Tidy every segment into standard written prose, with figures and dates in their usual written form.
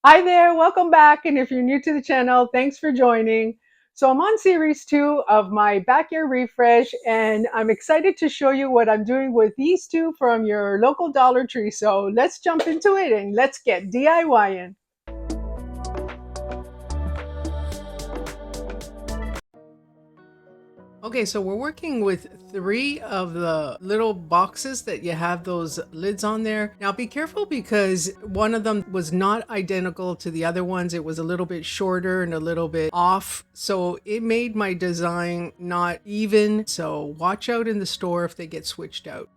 Hi there, welcome back. And if you're new to the channel, thanks for joining. So I'm on series 2 of my backyard refresh, and I'm excited to show you what I'm doing with these two from your local Dollar Tree. So let's jump into it and let's get DIYing. Okay, so we're working with 3 of the little boxes that you have those lids on there. Now be careful because one of them was not identical to the other ones. It was a little bit shorter and a little bit off. So it made my design not even. So watch out in the store if they get switched out.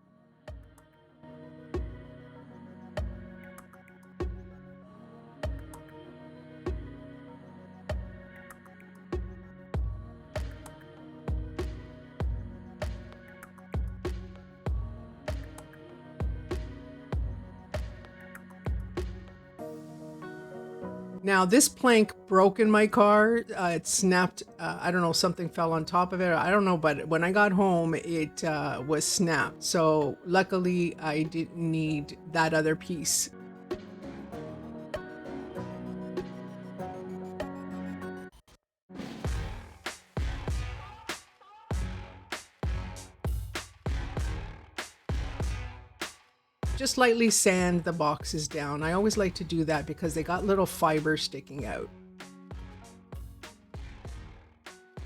Now this plank broke in my car. It snapped. I don't know, something fell on top of it. I don't know, but when I got home, it was snapped. So luckily I didn't need that other piece. Just lightly sand the boxes down. I always like to do that because they got little fibers sticking out.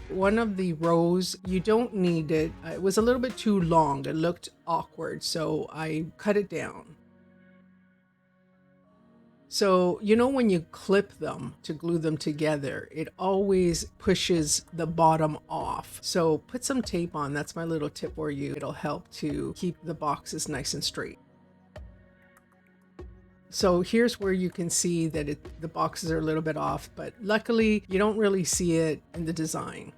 One of the rows, you don't need it. It was a little bit too long. It looked awkward, so I cut it down. So, you know, when you clip them to glue them together, it always pushes the bottom off. So put some tape on. That's my little tip for you. It'll help to keep the boxes nice and straight. So here's where you can see that the boxes are a little bit off, but luckily you don't really see it in the design.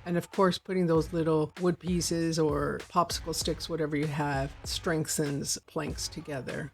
And of course, putting those little wood pieces or popsicle sticks, whatever you have, strengthens planks together.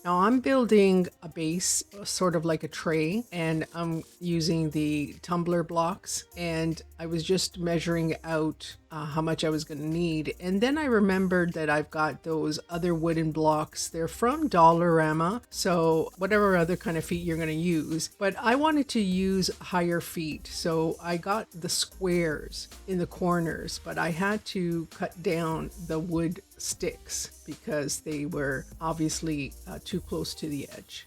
Now I'm building a base, sort of like a tray, and I'm using the tumbler blocks, and I was just measuring out how much I was going to need. And then I remembered that I've got those other wooden blocks. They're from Dollarama, so whatever other kind of feet you're going to use. But I wanted to use higher feet, so I got the squares in the corners, but I had to cut down the wood sticks because they were obviously too close to the edge.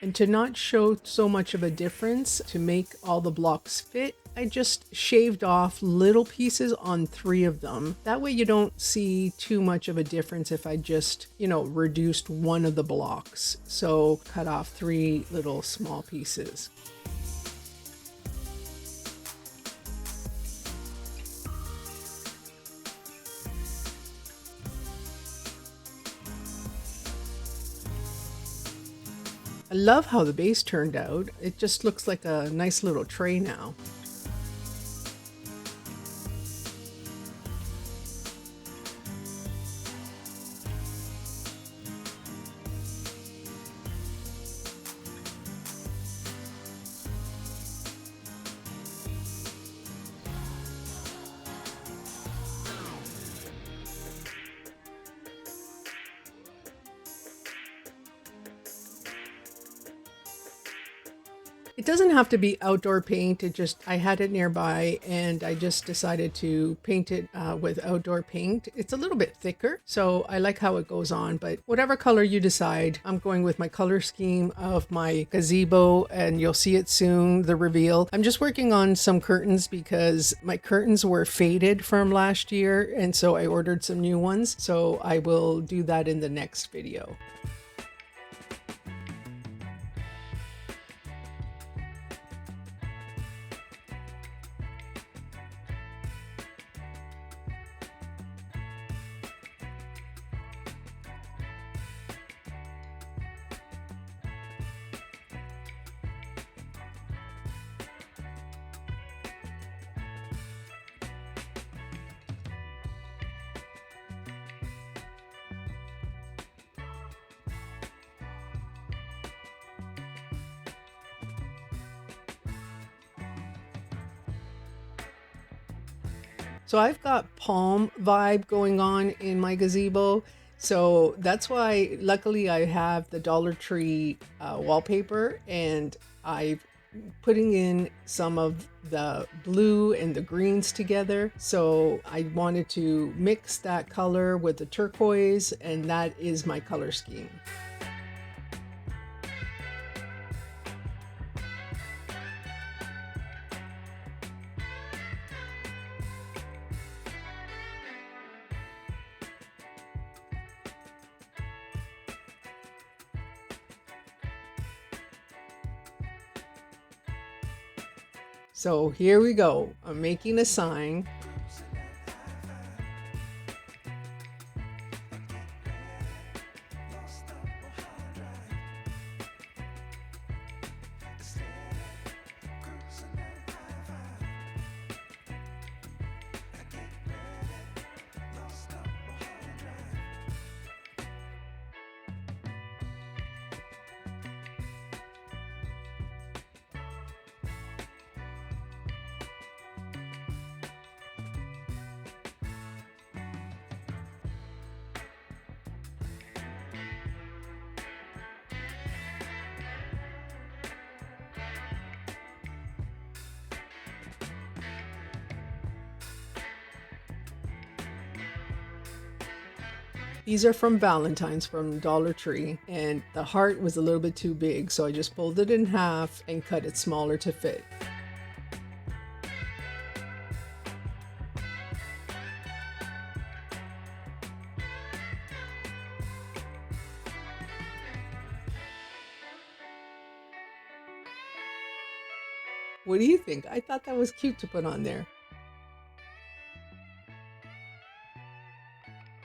And to not show so much of a difference, to make all the blocks fit, I just shaved off little pieces on 3 of them. That way you don't see too much of a difference if I just, reduced one of the blocks. So cut off 3 little small pieces. A I love how the base turned out. It just looks like a nice little tray now. It doesn't have to be outdoor paint. I had it nearby and I just decided to paint it with outdoor paint. It's a little bit thicker, so I like how it goes on, but whatever color you decide, I'm going with my color scheme of my gazebo, and you'll see it soon, the reveal. I'm just working on some curtains because my curtains were faded from last year, and so I ordered some new ones. So I will do that in the next video. So I've got palm vibe going on in my gazebo. So that's why, luckily, I have the Dollar Tree wallpaper, and I'm putting in some of the blue and the greens together. So I wanted to mix that color with the turquoise, and that is my color scheme. So here we go. I'm making a sign. These are from Valentine's from Dollar Tree, and the heart was a little bit too big, so I just pulled it in half and cut it smaller to fit. What do you think? I thought that was cute to put on there.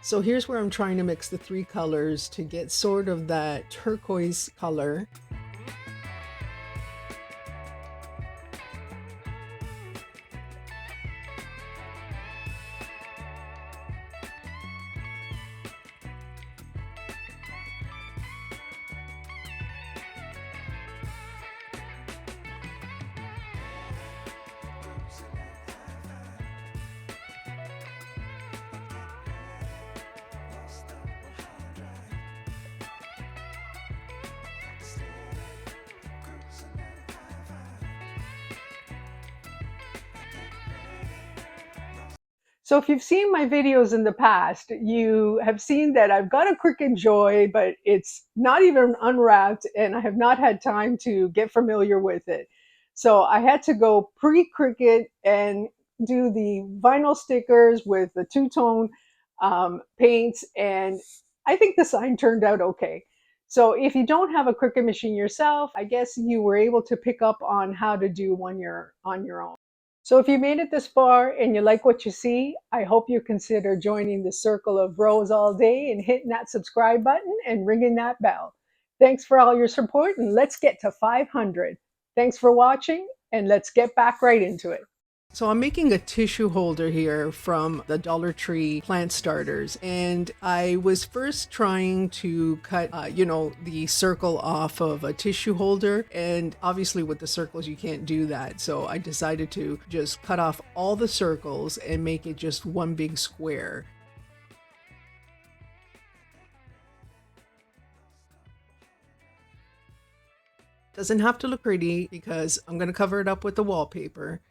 So here's where I'm trying to mix the three colors to get sort of that turquoise color. So if you've seen my videos in the past, you have seen that I've got a Cricut Joy, but it's not even unwrapped, and I have not had time to get familiar with it. So I had to go pre-Cricut and do the vinyl stickers with the two-tone paints, and I think the sign turned out okay. So if you don't have a Cricut machine yourself, I guess you were able to pick up on how to do one on your own. So if you made it this far and you like what you see, I hope you consider joining the circle of rose all day and hitting that subscribe button and ringing that bell. Thanks for all your support, and let's get to 500. Thanks for watching, and let's get back right into it. So I'm making a tissue holder here from the Dollar Tree plant starters, and I was first trying to cut, the circle off of a tissue holder, and obviously with the circles you can't do that, so I decided to just cut off all the circles and make it just one big square. Doesn't have to look pretty because I'm going to cover it up with the wallpaper.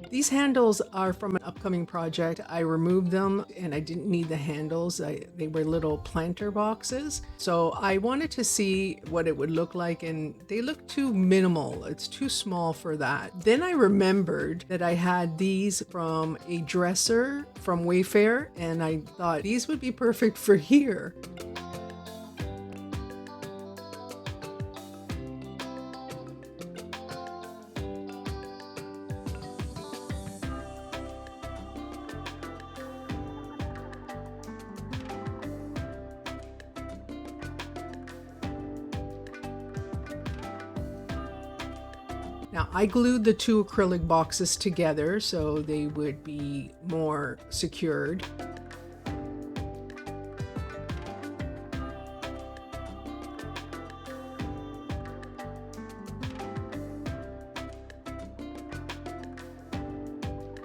These handles are from an upcoming project. I removed them and I didn't need the handles. They were little planter boxes. So I wanted to see what it would look like, and they look too minimal. It's too small for that. Then I remembered that I had these from a dresser from Wayfair, and I thought these would be perfect for here. Now I glued the two acrylic boxes together so they would be more secured.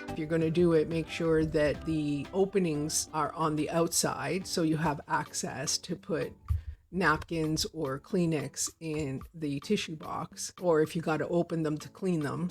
If you're going to do it, make sure that the openings are on the outside so you have access to put napkins or Kleenex in the tissue box, or if you got to open them to clean them.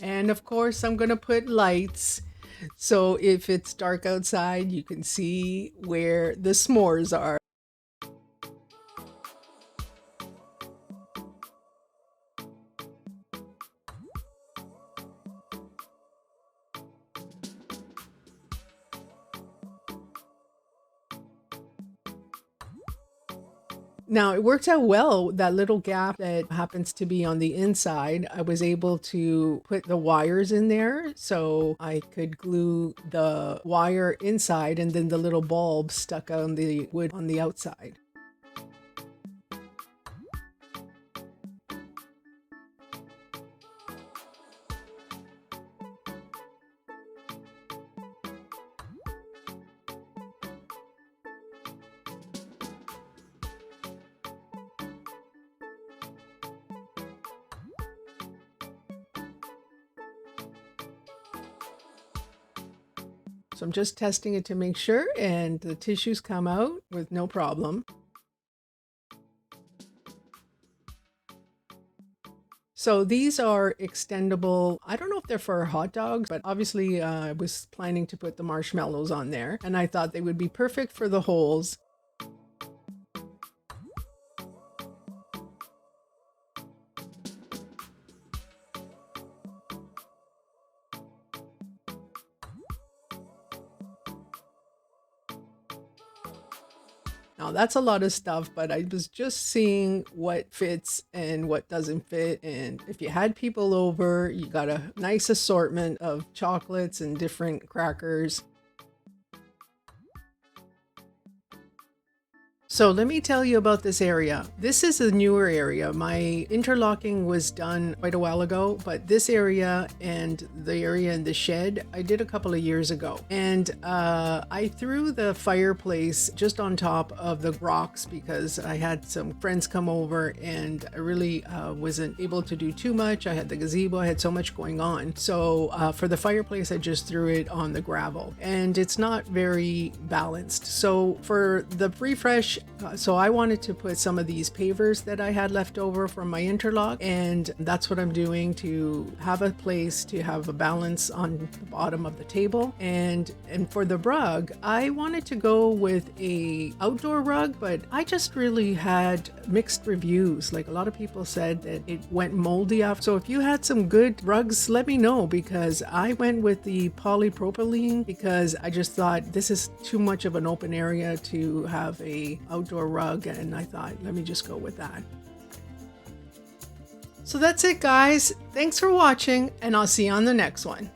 And of course, I'm going to put lights. So if it's dark outside, you can see where the s'mores are. Now, it worked out well, that little gap that happens to be on the inside. I was able to put the wires in there so I could glue the wire inside and then the little bulb stuck on the wood on the outside. So I'm just testing it to make sure, and the tissues come out with no problem. So these are extendable. I don't know if they're for hot dogs, but obviously I was planning to put the marshmallows on there, and I thought they would be perfect for the holes. Now that's a lot of stuff, but I was just seeing what fits and what doesn't fit. And if you had people over, you got a nice assortment of chocolates and different crackers. So let me tell you about this area. This is a newer area. My interlocking was done quite a while ago, but this area and the area in the shed, I did a couple of years ago. And I threw the fireplace just on top of the rocks because I had some friends come over and I really wasn't able to do too much. I had the gazebo, I had so much going on. So for the fireplace, I just threw it on the gravel and it's not very balanced. So for the refresh, so I wanted to put some of these pavers that I had left over from my interlock, and that's what I'm doing to have a place to have a balance on the bottom of the table. And for the rug, I wanted to go with a outdoor rug, but I just really had mixed reviews. Like a lot of people said that it went moldy off. So if you had some good rugs, let me know, because I went with the polypropylene because I just thought this is too much of an open area to have a outdoor rug, and I thought, let me just go with that. So that's it, guys. Thanks for watching, and I'll see you on the next one.